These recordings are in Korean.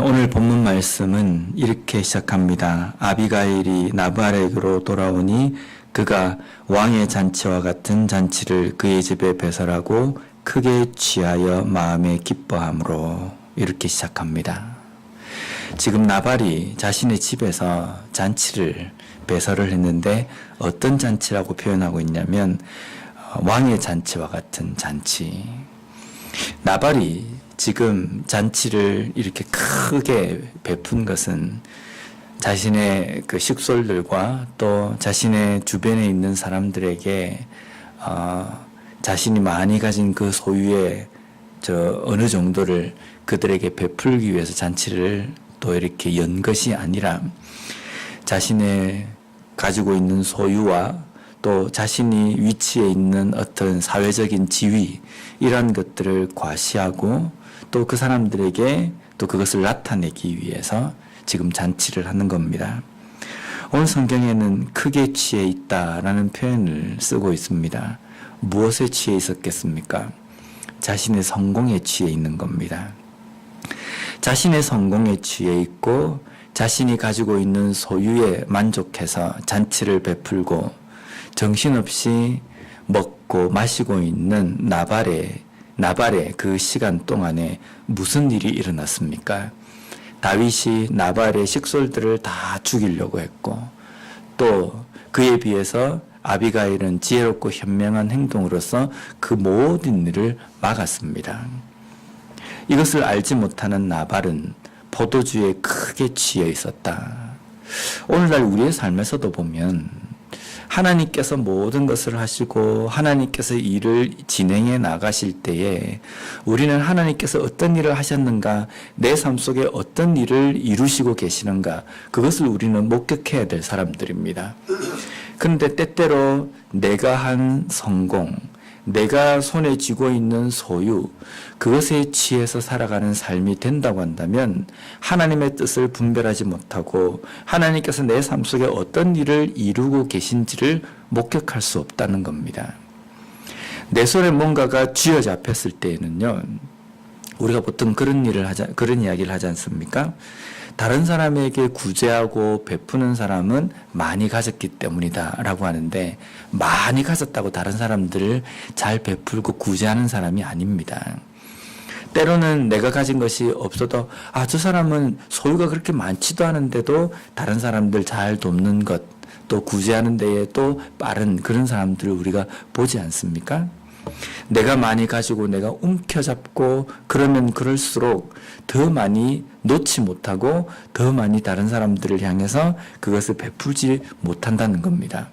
오늘 본문 말씀은 이렇게 시작합니다. 아비가일이 나발에게로 돌아오니 그가 왕의 잔치와 같은 잔치를 그의 집에 배설하고 크게 취하여 마음에 기뻐함으로 이렇게 시작합니다. 지금 나발이 자신의 집에서 잔치를 배설을 했는데 어떤 잔치라고 표현하고 있냐면 왕의 잔치와 같은 잔치. 나발이 지금 잔치를 이렇게 크게 베푼 것은 자신의 그 식솔들과 또 자신의 주변에 있는 사람들에게 자신이 많이 가진 그 소유의 어느 정도를 그들에게 베풀기 위해서 잔치를 또 이렇게 연 것이 아니라 자신의 가지고 있는 소유와 또 자신이 위치에 있는 어떤 사회적인 지위 이런 것들을 과시하고 또 그 사람들에게 또 그것을 나타내기 위해서 지금 잔치를 하는 겁니다. 오늘 성경에는 크게 취해 있다라는 표현을 쓰고 있습니다. 무엇에 취해 있었겠습니까? 자신의 성공에 취해 있는 겁니다. 자신의 성공에 취해 있고 자신이 가지고 있는 소유에 만족해서 잔치를 베풀고 정신없이 먹고 마시고 있는 나발의 그 시간 동안에 무슨 일이 일어났습니까? 다윗이 나발의 식솔들을 다 죽이려고 했고 또 그에 비해서 아비가일은 지혜롭고 현명한 행동으로서 그 모든 일을 막았습니다. 이것을 알지 못하는 나발은 포도주에 크게 취해 있었다. 오늘날 우리의 삶에서도 보면 하나님께서 모든 것을 하시고 하나님께서 일을 진행해 나가실 때에 우리는 하나님께서 어떤 일을 하셨는가, 내 삶 속에 어떤 일을 이루시고 계시는가, 그것을 우리는 목격해야 될 사람들입니다. 그런데 때때로 내가 한 성공, 내가 손에 쥐고 있는 소유, 그것에 취해서 살아가는 삶이 된다고 한다면 하나님의 뜻을 분별하지 못하고 하나님께서 내 삶 속에 어떤 일을 이루고 계신지를 목격할 수 없다는 겁니다. 내 손에 뭔가가 쥐어잡혔을 때에는요, 우리가 보통 그런 이야기를 하지 않습니까? 다른 사람에게 구제하고 베푸는 사람은 많이 가졌기 때문이다 라고 하는데, 많이 가졌다고 다른 사람들을 잘 베풀고 구제하는 사람이 아닙니다. 때로는 내가 가진 것이 없어도 저 사람은 소유가 그렇게 많지도 않은데도 다른 사람들 잘 돕는 것, 또 구제하는 데에 또 빠른 그런 사람들을 우리가 보지 않습니까? 내가 많이 가지고 내가 움켜잡고 그러면 그럴수록 더 많이 놓지 못하고 더 많이 다른 사람들을 향해서 그것을 베풀지 못한다는 겁니다.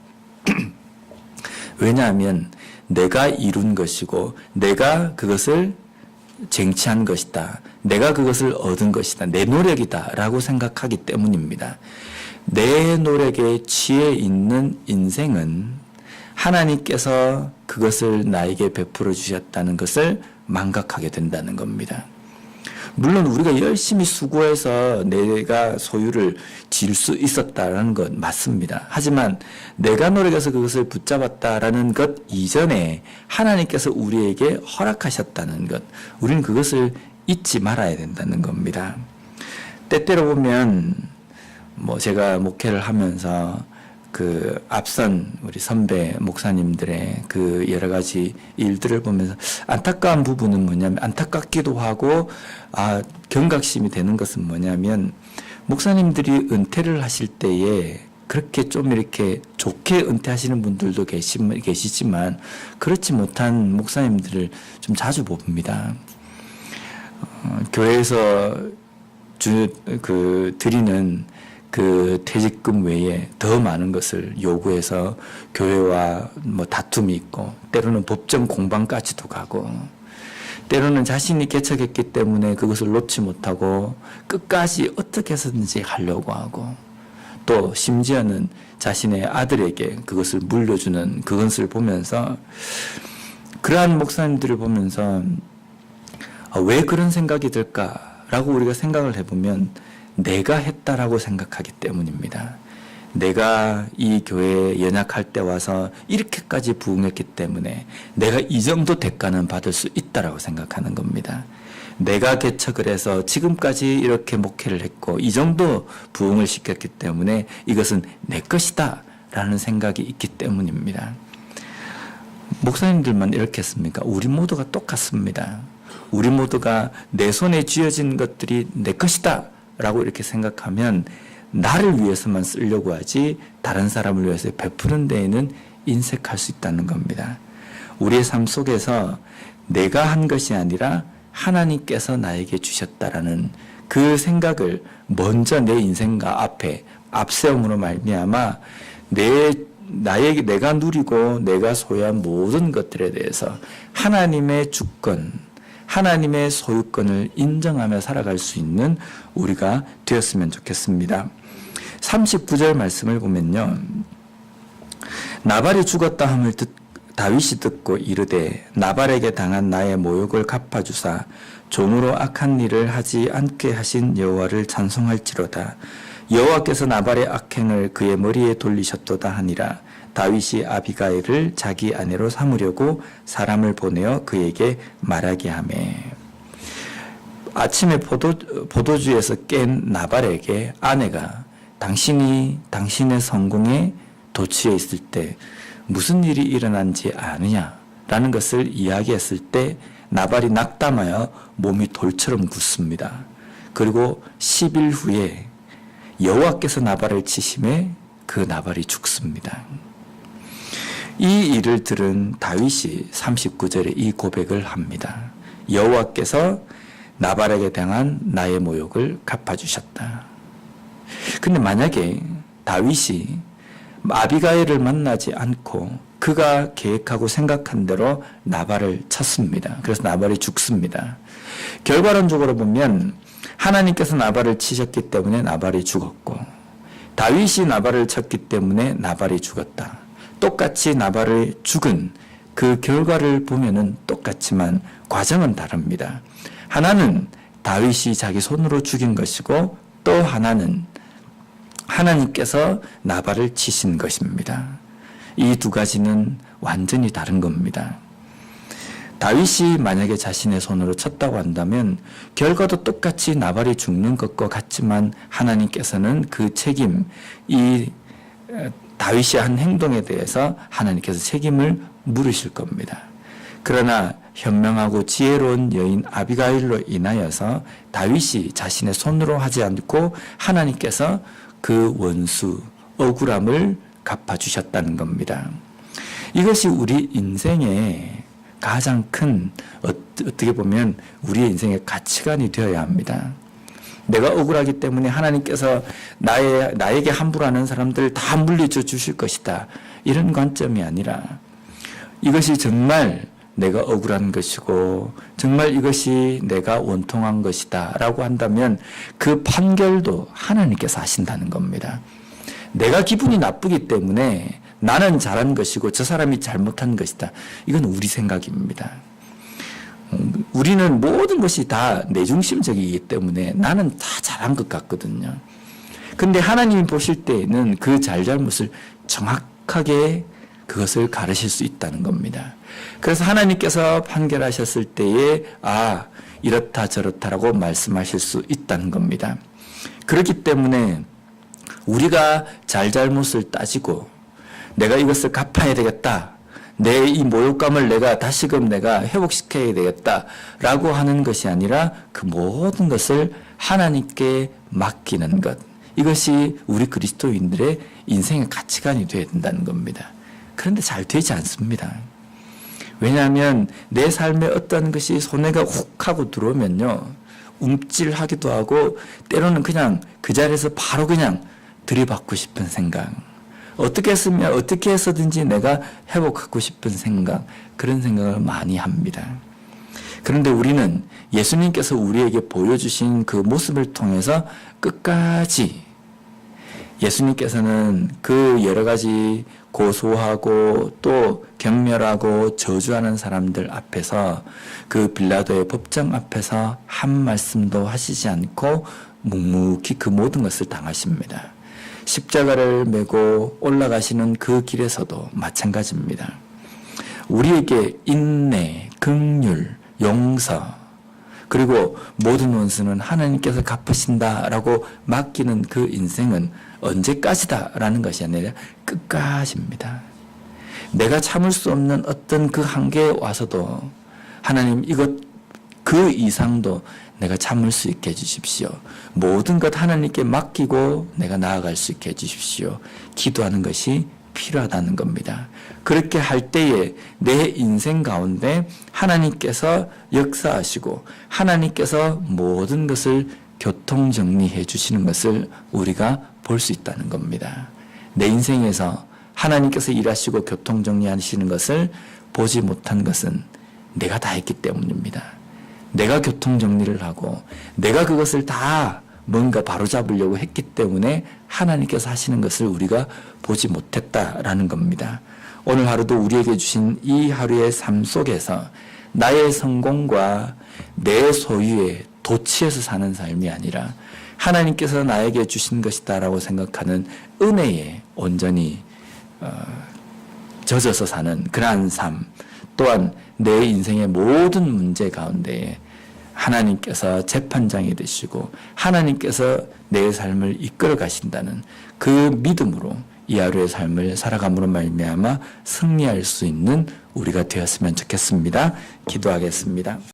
왜냐하면 내가 이룬 것이고 내가 그것을 쟁취한 것이다, 내가 그것을 얻은 것이다, 내 노력이다 라고 생각하기 때문입니다. 내 노력에 취해 있는 인생은 하나님께서 그것을 나에게 베풀어 주셨다는 것을 망각하게 된다는 겁니다. 물론 우리가 열심히 수고해서 내가 소유를 질 수 있었다는 것 맞습니다. 하지만 내가 노력해서 그것을 붙잡았다라는 것 이전에 하나님께서 우리에게 허락하셨다는 것, 우리는 그것을 잊지 말아야 된다는 겁니다. 때때로 보면 제가 목회를 하면서 그 앞선 우리 선배 목사님들의 그 여러 가지 일들을 보면서 안타까운 부분은 뭐냐면, 안타깝기도 하고 경각심이 되는 것은 뭐냐면, 목사님들이 은퇴를 하실 때에 그렇게 좀 이렇게 좋게 은퇴하시는 분들도 계시지만 그렇지 못한 목사님들을 좀 자주 봅니다. 교회에서 드리는 그 퇴직금 외에 더 많은 것을 요구해서 교회와 다툼이 있고, 때로는 법정 공방까지도 가고, 때로는 자신이 개척했기 때문에 그것을 놓지 못하고 끝까지 어떻게 해서든지 하려고 하고, 또 심지어는 자신의 아들에게 그것을 물려주는 그것을 보면서, 그러한 목사님들을 보면서 왜 그런 생각이 들까라고 우리가 생각을 해보면 내가 했다라고 생각하기 때문입니다. 내가 이 교회에 연약할 때 와서 이렇게까지 부응했기 때문에 내가 이 정도 대가는 받을 수 있다라고 생각하는 겁니다. 내가 개척을 해서 지금까지 이렇게 목회를 했고 이 정도 부흥을 시켰기 때문에 이것은 내 것이다 라는 생각이 있기 때문입니다. 목사님들만 이렇게 했습니까? 우리 모두가 똑같습니다. 우리 모두가 내 손에 쥐어진 것들이 내 것이다 라고 이렇게 생각하면 나를 위해서만 쓰려고 하지 다른 사람을 위해서 베푸는 데에는 인색할 수 있다는 겁니다. 우리의 삶 속에서 내가 한 것이 아니라 하나님께서 나에게 주셨다라는 그 생각을 먼저 내 인생과 앞에 앞세움으로 말미암아 내가 누리고 내가 소유한 모든 것들에 대해서 하나님의 주권, 하나님의 소유권을 인정하며 살아갈 수 있는 우리가 되었으면 좋겠습니다. 39절 말씀을 보면요. 나발이 죽었다 함을 다윗이 듣고 이르되 나발에게 당한 나의 모욕을 갚아주사 종으로 악한 일을 하지 않게 하신 여호와를 찬송할지로다. 여호와께서 나발의 악행을 그의 머리에 돌리셨도다 하니라. 다윗이 아비가일을 자기 아내로 삼으려고 사람을 보내어 그에게 말하게 하매. 아침에 포도주에서 깬 나발에게 아내가 당신이 당신의 성공에 도취해 있을 때 무슨 일이 일어난지 아느냐라는 것을 이야기했을 때 나발이 낙담하여 몸이 돌처럼 굳습니다. 그리고 10일 후에 여호와께서 나발을 치심에 그 나발이 죽습니다. 이 일을 들은 다윗이 39절에 이 고백을 합니다. 여호와께서 나발에게 당한 나의 모욕을 갚아주셨다. 근데 만약에 다윗이 아비가일을 만나지 않고 그가 계획하고 생각한 대로 나발을 쳤습니다. 그래서 나발이 죽습니다. 결과론적으로 보면 하나님께서 나발을 치셨기 때문에 나발이 죽었고 다윗이 나발을 쳤기 때문에 나발이 죽었다. 똑같이 나발을 죽은 그 결과를 보면은 똑같지만 과정은 다릅니다. 하나는 다윗이 자기 손으로 죽인 것이고 또 하나는 하나님께서 나발을 치신 것입니다. 이 두 가지는 완전히 다른 겁니다. 다윗이 만약에 자신의 손으로 쳤다고 한다면 결과도 똑같이 나발이 죽는 것과 같지만 하나님께서는 그 책임, 이 다윗이 한 행동에 대해서 하나님께서 책임을 물으실 겁니다. 그러나 현명하고 지혜로운 여인 아비가일로 인하여서 다윗이 자신의 손으로 하지 않고 하나님께서 그 원수, 억울함을 갚아주셨다는 겁니다. 이것이 우리 인생의 가장 큰, 어떻게 보면 우리의 인생의 가치관이 되어야 합니다. 내가 억울하기 때문에 하나님께서 나에게 함부로 하는 사람들 다 물리쳐 주실 것이다. 이런 관점이 아니라 이것이 정말 내가 억울한 것이고 정말 이것이 내가 원통한 것이다 라고 한다면 그 판결도 하나님께서 하신다는 겁니다. 내가 기분이 나쁘기 때문에 나는 잘한 것이고 저 사람이 잘못한 것이다. 이건 우리 생각입니다. 우리는 모든 것이 다 내중심적이기 때문에 나는 다 잘한 것 같거든요. 근데 하나님이 보실 때에는 그 잘잘못을 정확하게 그것을 가르칠 수 있다는 겁니다. 그래서 하나님께서 판결하셨을 때에 이렇다 저렇다라고 말씀하실 수 있다는 겁니다. 그렇기 때문에 우리가 잘잘못을 따지고 내가 이것을 갚아야 되겠다. 내 이 모욕감을 내가 다시금 내가 회복시켜야 되겠다라고 하는 것이 아니라 그 모든 것을 하나님께 맡기는 것. 이것이 우리 그리스도인들의 인생의 가치관이 되어야 된다는 겁니다. 그런데 잘 되지 않습니다. 왜냐하면 내 삶에 어떤 것이 손해가 훅 하고 들어오면요. 움찔하기도 하고 때로는 그냥 그 자리에서 바로 그냥 들이받고 싶은 생각. 어떻게 했으면 어떻게 해서든지 내가 회복하고 싶은 생각, 그런 생각을 많이 합니다. 그런데 우리는 예수님께서 우리에게 보여주신 그 모습을 통해서 끝까지 예수님께서는 그 여러 가지 고소하고 또 경멸하고 저주하는 사람들 앞에서 그 빌라도의 법정 앞에서 한 말씀도 하시지 않고 묵묵히 그 모든 것을 당하십니다. 십자가를 메고 올라가시는 그 길에서도 마찬가지입니다. 우리에게 인내, 긍휼, 용서, 그리고 모든 원수는 하나님께서 갚으신다라고 맡기는 그 인생은 언제까지다라는 것이 아니라 끝까지입니다. 내가 참을 수 없는 어떤 그 한계에 와서도 하나님 이것 그 이상도 내가 참을 수 있게 해주십시오. 모든 것 하나님께 맡기고 내가 나아갈 수 있게 해주십시오. 기도하는 것이 필요하다는 겁니다. 그렇게 할 때에 내 인생 가운데 하나님께서 역사하시고 하나님께서 모든 것을 교통정리해 주시는 것을 우리가 볼 수 있다는 겁니다. 내 인생에서 하나님께서 일하시고 교통정리하시는 것을 보지 못한 것은 내가 다 했기 때문입니다. 내가 교통정리를 하고 내가 그것을 다 뭔가 바로잡으려고 했기 때문에 하나님께서 하시는 것을 우리가 보지 못했다라는 겁니다. 오늘 하루도 우리에게 주신 이 하루의 삶 속에서 나의 성공과 내 소유에 도취해서 사는 삶이 아니라 하나님께서 나에게 주신 것이다라고 생각하는 은혜에 온전히 젖어서 사는 그러한 삶, 또한 내 인생의 모든 문제 가운데에 하나님께서 재판장이 되시고 하나님께서 내 삶을 이끌어 가신다는 그 믿음으로 이 하루의 삶을 살아감으로 말미암아 승리할 수 있는 우리가 되었으면 좋겠습니다. 기도하겠습니다.